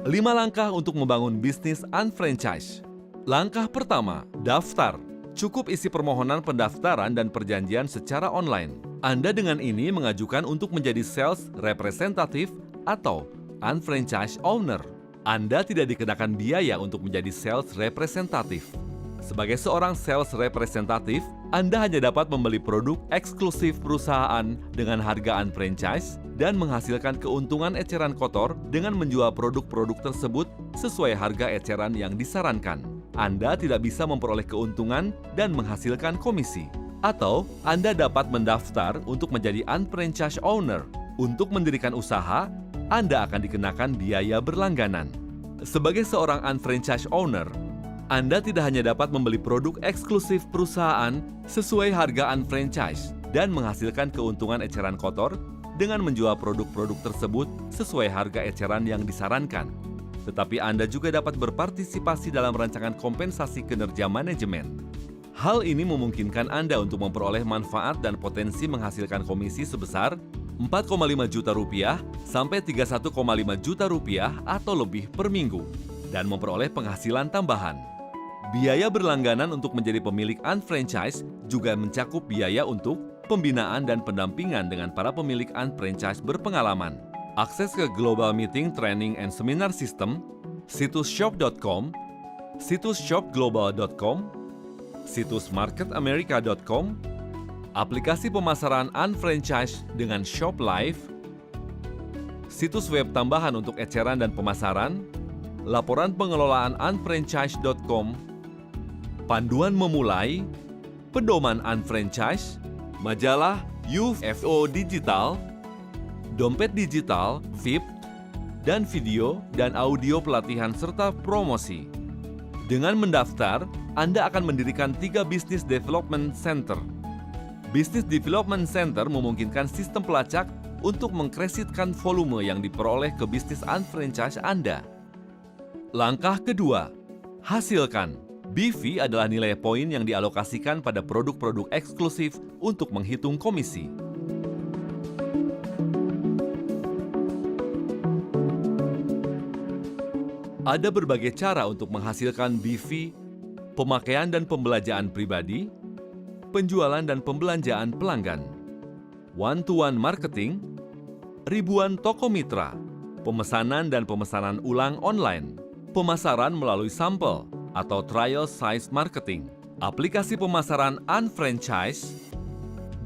5 langkah untuk membangun bisnis unfranchise. Langkah pertama, daftar. Cukup isi permohonan pendaftaran dan perjanjian secara online. Anda dengan ini mengajukan untuk menjadi sales representative atau unfranchise owner. Anda tidak dikenakan biaya untuk menjadi sales representative. Sebagai seorang sales representative, Anda hanya dapat membeli produk eksklusif perusahaan dengan harga unfranchise dan menghasilkan keuntungan eceran kotor dengan menjual produk-produk tersebut sesuai harga eceran yang disarankan. Anda tidak bisa memperoleh keuntungan dan menghasilkan komisi. Atau Anda dapat mendaftar untuk menjadi unfranchise owner. Untuk mendirikan usaha, Anda akan dikenakan biaya berlangganan. Sebagai seorang unfranchise owner, Anda tidak hanya dapat membeli produk eksklusif perusahaan sesuai harga unfranchise dan menghasilkan keuntungan eceran kotor dengan menjual produk-produk tersebut sesuai harga eceran yang disarankan. Tetapi Anda juga dapat berpartisipasi dalam rancangan kompensasi kinerja manajemen. Hal ini memungkinkan Anda untuk memperoleh manfaat dan potensi menghasilkan komisi sebesar Rp4,5 juta sampai Rp31,5 juta atau lebih per minggu, dan memperoleh penghasilan tambahan. Biaya berlangganan untuk menjadi pemilik unfranchise juga mencakup biaya untuk pembinaan dan pendampingan dengan para pemilik unfranchise berpengalaman. Akses ke Global Meeting, Training, and Seminar System, situs shop.com, situs shopglobal.com, situs marketamerica.com, aplikasi pemasaran unfranchise dengan Shop Live, situs web tambahan untuk eceran dan pemasaran, laporan pengelolaan unfranchise.com, panduan memulai, pedoman unfranchise, majalah UFO Digital, dompet digital, VIP, dan video dan audio pelatihan serta promosi. Dengan mendaftar, Anda akan mendirikan 3 Business Development Center. Business Development Center memungkinkan sistem pelacak untuk mengkreditkan volume yang diperoleh ke bisnis unfranchise Anda. Langkah kedua, hasilkan. BV adalah nilai poin yang dialokasikan pada produk-produk eksklusif untuk menghitung komisi. Ada berbagai cara untuk menghasilkan BV, pemakaian dan pembelanjaan pribadi, penjualan dan pembelanjaan pelanggan, one-to-one marketing, ribuan toko mitra, pemesanan dan pemesanan ulang online, pemasaran melalui sampel atau trial size marketing, aplikasi pemasaran unfranchise,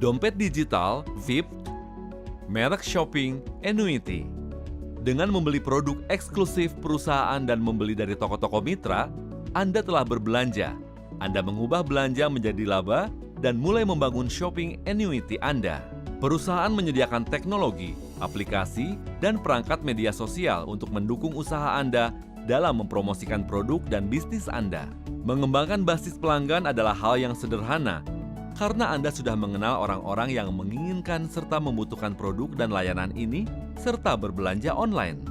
dompet digital, VIP, merek shopping, annuity. Dengan membeli produk eksklusif perusahaan dan membeli dari toko-toko mitra, Anda telah berbelanja. Anda mengubah belanja menjadi laba dan mulai membangun shopping annuity Anda. Perusahaan menyediakan teknologi, aplikasi, dan perangkat media sosial untuk mendukung usaha Anda dalam mempromosikan produk dan bisnis Anda. Mengembangkan basis pelanggan adalah hal yang sederhana, karena Anda sudah mengenal orang-orang yang menginginkan serta membutuhkan produk dan layanan ini, serta berbelanja online.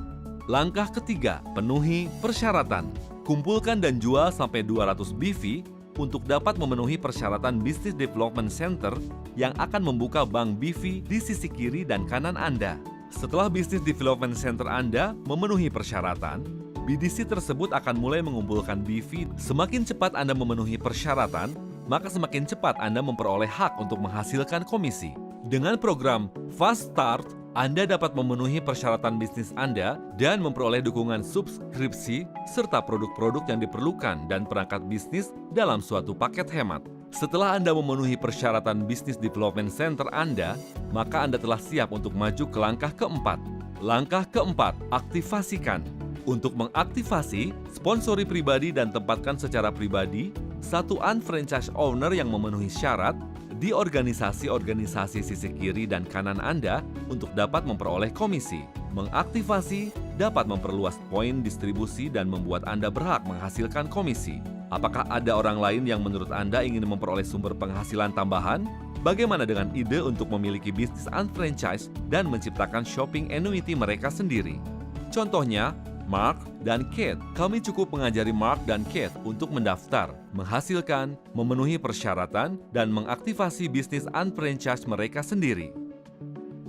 Langkah ketiga, penuhi persyaratan. Kumpulkan dan jual sampai 200 BV untuk dapat memenuhi persyaratan Business Development Center yang akan membuka bank BV di sisi kiri dan kanan Anda. Setelah Business Development Center Anda memenuhi persyaratan, BDC tersebut akan mulai mengumpulkan BV. Semakin cepat Anda memenuhi persyaratan, maka semakin cepat Anda memperoleh hak untuk menghasilkan komisi. Dengan program Fast Start, Anda dapat memenuhi persyaratan bisnis Anda dan memperoleh dukungan subskripsi serta produk-produk yang diperlukan dan perangkat bisnis dalam suatu paket hemat. Setelah Anda memenuhi persyaratan Business Development Center Anda, maka Anda telah siap untuk maju ke langkah keempat. Langkah keempat, aktivasikan. Untuk mengaktifasi, sponsori pribadi dan tempatkan secara pribadi satu unfranchise owner yang memenuhi syarat di organisasi-organisasi sisi kiri dan kanan Anda untuk dapat memperoleh komisi. Mengaktifasi dapat memperluas poin distribusi dan membuat Anda berhak menghasilkan komisi. Apakah ada orang lain yang menurut Anda ingin memperoleh sumber penghasilan tambahan? Bagaimana dengan ide untuk memiliki bisnis unfranchise dan menciptakan shopping annuity mereka sendiri? Contohnya, Mark dan Kate. Kami cukup mengajari Mark dan Kate untuk mendaftar, menghasilkan, memenuhi persyaratan, dan mengaktifasi bisnis unfranchise mereka sendiri.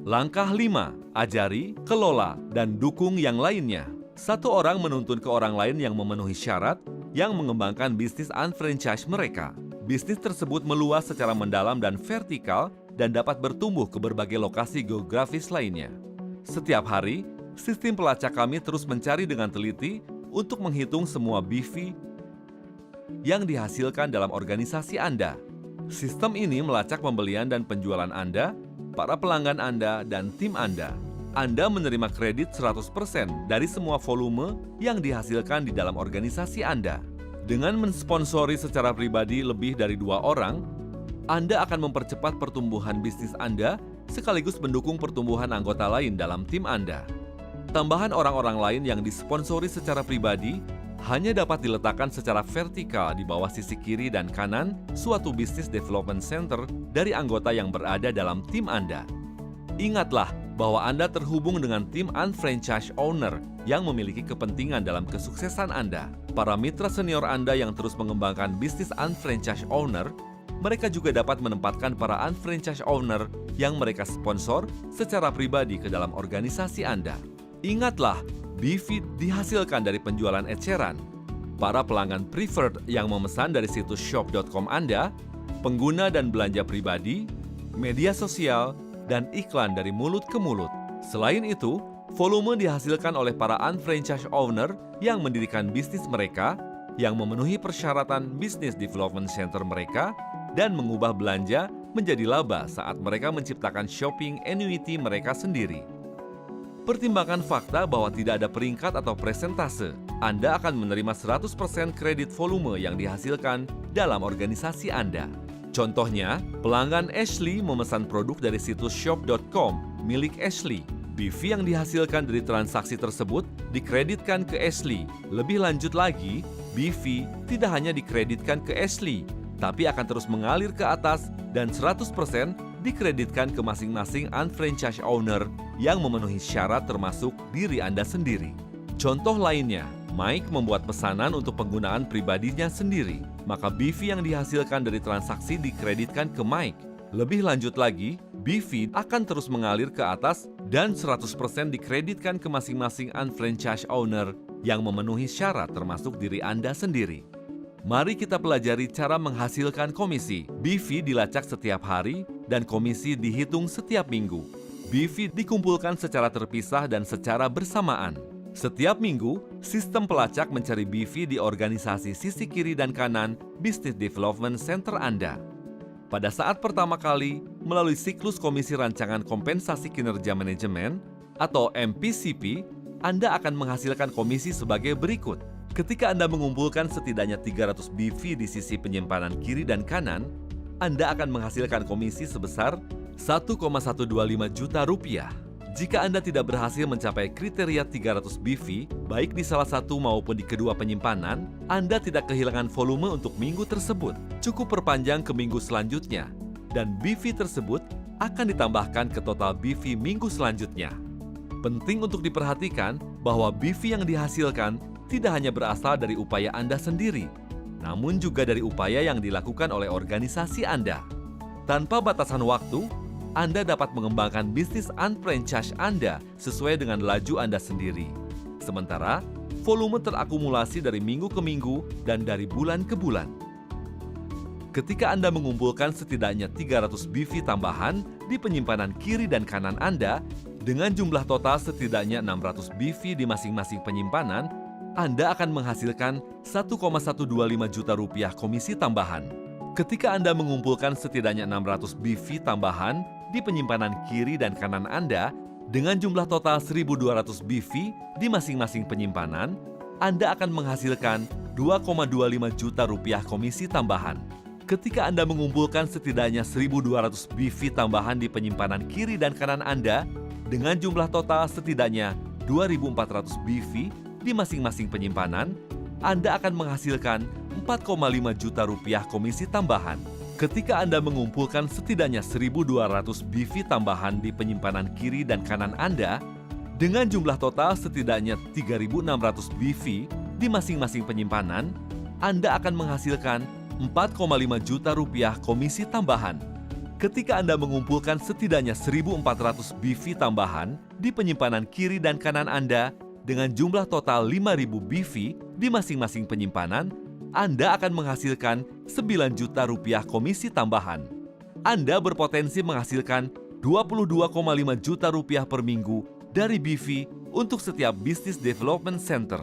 Langkah 5. Ajari, kelola, dan dukung yang lainnya. Satu orang menuntun ke orang lain yang memenuhi syarat yang mengembangkan bisnis unfranchise mereka. Bisnis tersebut meluas secara mendalam dan vertikal dan dapat bertumbuh ke berbagai lokasi geografis lainnya. Setiap hari, sistem pelacak kami terus mencari dengan teliti untuk menghitung semua BV yang dihasilkan dalam organisasi Anda. Sistem ini melacak pembelian dan penjualan Anda, para pelanggan Anda, dan tim Anda. Anda menerima kredit 100% dari semua volume yang dihasilkan di dalam organisasi Anda. Dengan mensponsori secara pribadi lebih dari 2 orang, Anda akan mempercepat pertumbuhan bisnis Anda sekaligus mendukung pertumbuhan anggota lain dalam tim Anda. Tambahan orang-orang lain yang disponsori secara pribadi hanya dapat diletakkan secara vertikal di bawah sisi kiri dan kanan suatu Business Development Center dari anggota yang berada dalam tim Anda. Ingatlah bahwa Anda terhubung dengan tim unfranchise owner yang memiliki kepentingan dalam kesuksesan Anda. Para mitra senior Anda yang terus mengembangkan bisnis unfranchise owner, mereka juga dapat menempatkan para unfranchise owner yang mereka sponsor secara pribadi ke dalam organisasi Anda. Ingatlah, BV dihasilkan dari penjualan eceran. Para pelanggan preferred yang memesan dari situs shop.com Anda, pengguna dan belanja pribadi, media sosial, dan iklan dari mulut ke mulut. Selain itu, volume dihasilkan oleh para unfranchise owner yang mendirikan bisnis mereka, yang memenuhi persyaratan Business Development Center mereka, dan mengubah belanja menjadi laba saat mereka menciptakan shopping annuity mereka sendiri. Pertimbangkan fakta bahwa tidak ada peringkat atau presentase. Anda akan menerima 100% kredit volume yang dihasilkan dalam organisasi Anda. Contohnya, pelanggan Ashley memesan produk dari situs shop.com milik Ashley. BV yang dihasilkan dari transaksi tersebut dikreditkan ke Ashley. Lebih lanjut lagi, BV tidak hanya dikreditkan ke Ashley, tapi akan terus mengalir ke atas dan 100% dikreditkan ke masing-masing unfranchise owner yang memenuhi syarat termasuk diri Anda sendiri. Contoh lainnya, Mike membuat pesanan untuk penggunaan pribadinya sendiri, maka BV yang dihasilkan dari transaksi dikreditkan ke Mike. Lebih lanjut lagi, BV akan terus mengalir ke atas dan 100% dikreditkan ke masing-masing unfranchise owner yang memenuhi syarat termasuk diri Anda sendiri. Mari kita pelajari cara menghasilkan komisi. BV dilacak setiap hari dan komisi dihitung setiap minggu. BV dikumpulkan secara terpisah dan secara bersamaan. Setiap minggu, sistem pelacak mencari BV di organisasi sisi kiri dan kanan Business Development Center Anda. Pada saat pertama kali, melalui siklus Komisi Rancangan Kompensasi Kinerja Manajemen atau MPCP, Anda akan menghasilkan komisi sebagai berikut. Ketika Anda mengumpulkan setidaknya 300 BV di sisi penyimpanan kiri dan kanan, Anda akan menghasilkan komisi sebesar 1,125 juta rupiah. Jika Anda tidak berhasil mencapai kriteria 300 BV, baik di salah satu maupun di kedua penyimpanan, Anda tidak kehilangan volume untuk minggu tersebut. Cukup perpanjang ke minggu selanjutnya, dan BV tersebut akan ditambahkan ke total BV minggu selanjutnya. Penting untuk diperhatikan bahwa BV yang dihasilkan tidak hanya berasal dari upaya Anda sendiri, namun juga dari upaya yang dilakukan oleh organisasi Anda. Tanpa batasan waktu, Anda dapat mengembangkan bisnis unfranchise Anda sesuai dengan laju Anda sendiri. Sementara, volume terakumulasi dari minggu ke minggu dan dari bulan ke bulan. Ketika Anda mengumpulkan setidaknya 300 BV tambahan di penyimpanan kiri dan kanan Anda, dengan jumlah total setidaknya 600 BV di masing-masing penyimpanan, Anda akan menghasilkan 1,125 juta rupiah komisi tambahan. Ketika Anda mengumpulkan setidaknya 600 BV tambahan di penyimpanan kiri dan kanan Anda, dengan jumlah total 1.200 BV di masing-masing penyimpanan, Anda akan menghasilkan 2,25 juta rupiah komisi tambahan. Ketika Anda mengumpulkan setidaknya 1.200 BV tambahan di penyimpanan kiri dan kanan Anda, dengan jumlah total setidaknya 2.400 BV di masing-masing penyimpanan, Anda akan menghasilkan 4,5 juta rupiah komisi tambahan. Ketika Anda mengumpulkan setidaknya 1.200 BV tambahan di penyimpanan kiri dan kanan Anda, dengan jumlah total setidaknya 3.600 BV di masing-masing penyimpanan, Anda akan menghasilkan 4,5 juta rupiah komisi tambahan. Ketika Anda mengumpulkan setidaknya 1.400 BV tambahan di penyimpanan kiri dan kanan Anda, dengan jumlah total 5.000 BV di masing-masing penyimpanan, Anda akan menghasilkan 9 juta rupiah komisi tambahan. Anda berpotensi menghasilkan 22,5 juta rupiah per minggu dari BV untuk setiap Business Development Center.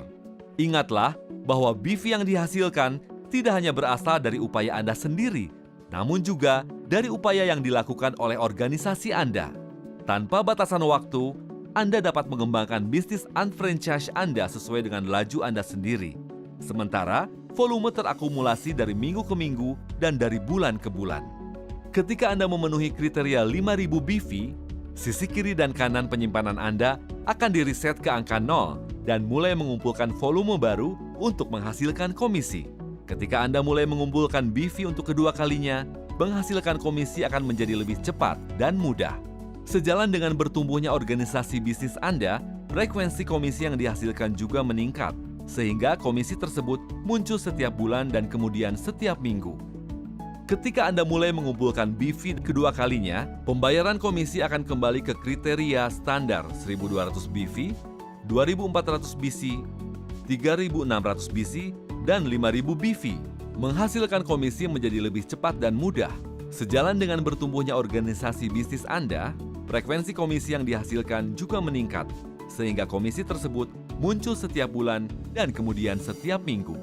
Ingatlah bahwa BV yang dihasilkan tidak hanya berasal dari upaya Anda sendiri, namun juga dari upaya yang dilakukan oleh organisasi Anda. Tanpa batasan waktu, Anda dapat mengembangkan bisnis unfranchise Anda sesuai dengan laju Anda sendiri. Sementara, volume terakumulasi dari minggu ke minggu dan dari bulan ke bulan. Ketika Anda memenuhi kriteria 5.000 BV, sisi kiri dan kanan penyimpanan Anda akan diriset ke angka 0 dan mulai mengumpulkan volume baru untuk menghasilkan komisi. Ketika Anda mulai mengumpulkan BV untuk kedua kalinya, menghasilkan komisi akan menjadi lebih cepat dan mudah. Sejalan dengan bertumbuhnya organisasi bisnis Anda, frekuensi komisi yang dihasilkan juga meningkat, sehingga komisi tersebut muncul setiap bulan dan kemudian setiap minggu. Ketika Anda mulai mengumpulkan BV kedua kalinya, pembayaran komisi akan kembali ke kriteria standar 1.200 BV, 2.400 BC, 3.600 BC, dan 5.000 BV. Menghasilkan komisi menjadi lebih cepat dan mudah. Sejalan dengan bertumbuhnya organisasi bisnis Anda, frekuensi komisi yang dihasilkan juga meningkat, sehingga komisi tersebut muncul setiap bulan dan kemudian setiap minggu.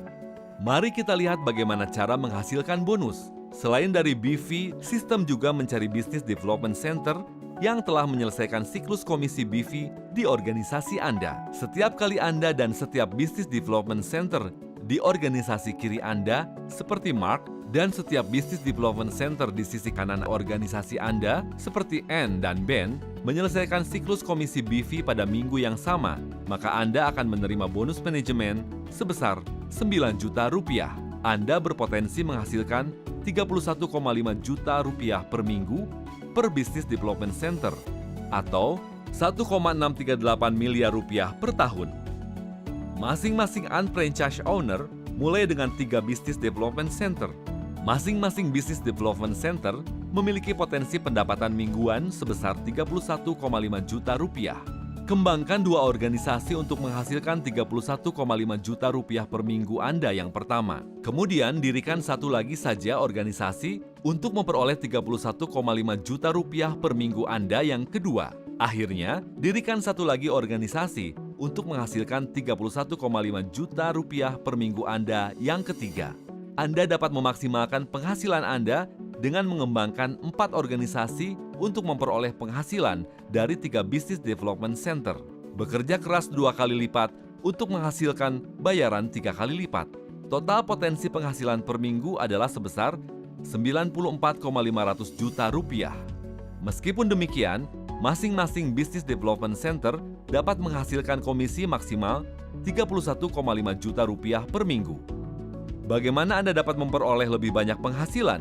Mari kita lihat bagaimana cara menghasilkan bonus. Selain dari BV, sistem juga mencari Business Development Center yang telah menyelesaikan siklus komisi BV di organisasi Anda. Setiap kali Anda dan setiap Business Development Center di organisasi kiri Anda, seperti Mark, dan setiap Business Development Center di sisi kanan organisasi Anda, seperti Ann dan Ben, menyelesaikan siklus komisi BV pada minggu yang sama, maka Anda akan menerima bonus manajemen sebesar 9 juta rupiah. Anda berpotensi menghasilkan 31,5 juta rupiah per minggu per Business Development Center, atau 1,638 miliar rupiah per tahun. Masing-masing unfranchise owner mulai dengan 3 Business Development Center. Masing-masing Business Development Center memiliki potensi pendapatan mingguan sebesar 31,5 juta rupiah. Kembangkan 2 organisasi untuk menghasilkan 31,5 juta rupiah per minggu Anda yang pertama. Kemudian dirikan satu lagi saja organisasi untuk memperoleh 31,5 juta rupiah per minggu Anda yang kedua. Akhirnya, dirikan satu lagi organisasi untuk menghasilkan 31,5 juta rupiah per minggu Anda yang ketiga. Anda dapat memaksimalkan penghasilan Anda dengan mengembangkan 4 organisasi untuk memperoleh penghasilan dari 3 Business Development Center. Bekerja keras 2 kali lipat untuk menghasilkan bayaran 3 kali lipat. Total potensi penghasilan per minggu adalah sebesar 94,500 juta rupiah. Meskipun demikian, masing-masing Business Development Center dapat menghasilkan komisi maksimal 31,5 juta rupiah per minggu. Bagaimana Anda dapat memperoleh lebih banyak penghasilan?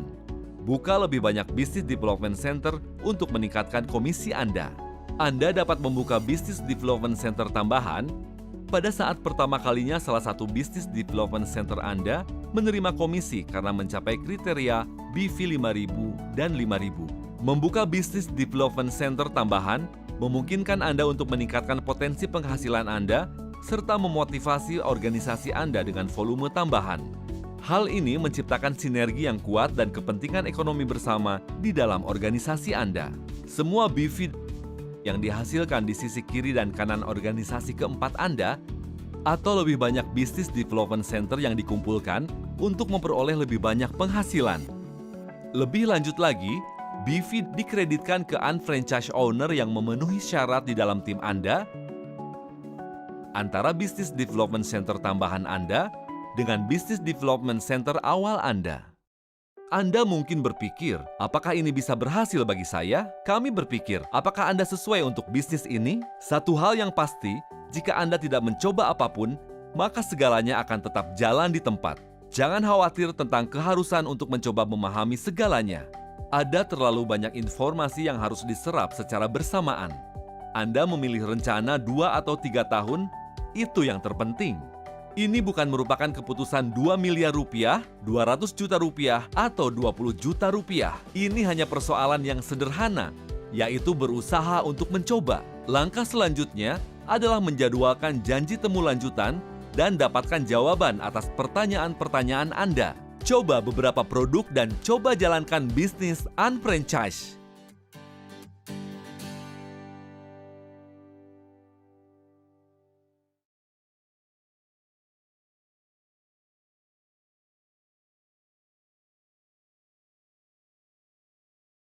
Buka lebih banyak Business Development Center untuk meningkatkan komisi Anda. Anda dapat membuka Business Development Center tambahan pada saat pertama kalinya salah satu Business Development Center Anda menerima komisi karena mencapai kriteria BV 5.000 dan 5.000. Membuka Business Development Center tambahan memungkinkan Anda untuk meningkatkan potensi penghasilan Anda serta memotivasi organisasi Anda dengan volume tambahan. Hal ini menciptakan sinergi yang kuat dan kepentingan ekonomi bersama di dalam organisasi Anda. Semua BV yang dihasilkan di sisi kiri dan kanan organisasi keempat Anda, atau lebih banyak Business Development Center yang dikumpulkan untuk memperoleh lebih banyak penghasilan. Lebih lanjut lagi, BV dikreditkan ke unfranchise owner yang memenuhi syarat di dalam tim Anda, antara Business Development Center tambahan Anda dengan Business Development Center awal Anda. Anda mungkin berpikir, apakah ini bisa berhasil bagi saya? Kami berpikir, apakah Anda sesuai untuk bisnis ini? Satu hal yang pasti, jika Anda tidak mencoba apapun, maka segalanya akan tetap jalan di tempat. Jangan khawatir tentang keharusan untuk mencoba memahami segalanya. Ada terlalu banyak informasi yang harus diserap secara bersamaan. Anda memilih rencana 2 atau 3 tahun, itu yang terpenting. Ini bukan merupakan keputusan 2 miliar rupiah, 200 juta rupiah, atau 20 juta rupiah. Ini hanya persoalan yang sederhana, yaitu berusaha untuk mencoba. Langkah selanjutnya, adalah menjadwalkan janji temu lanjutan dan dapatkan jawaban atas pertanyaan-pertanyaan Anda. Coba beberapa produk dan coba jalankan bisnis unfranchise.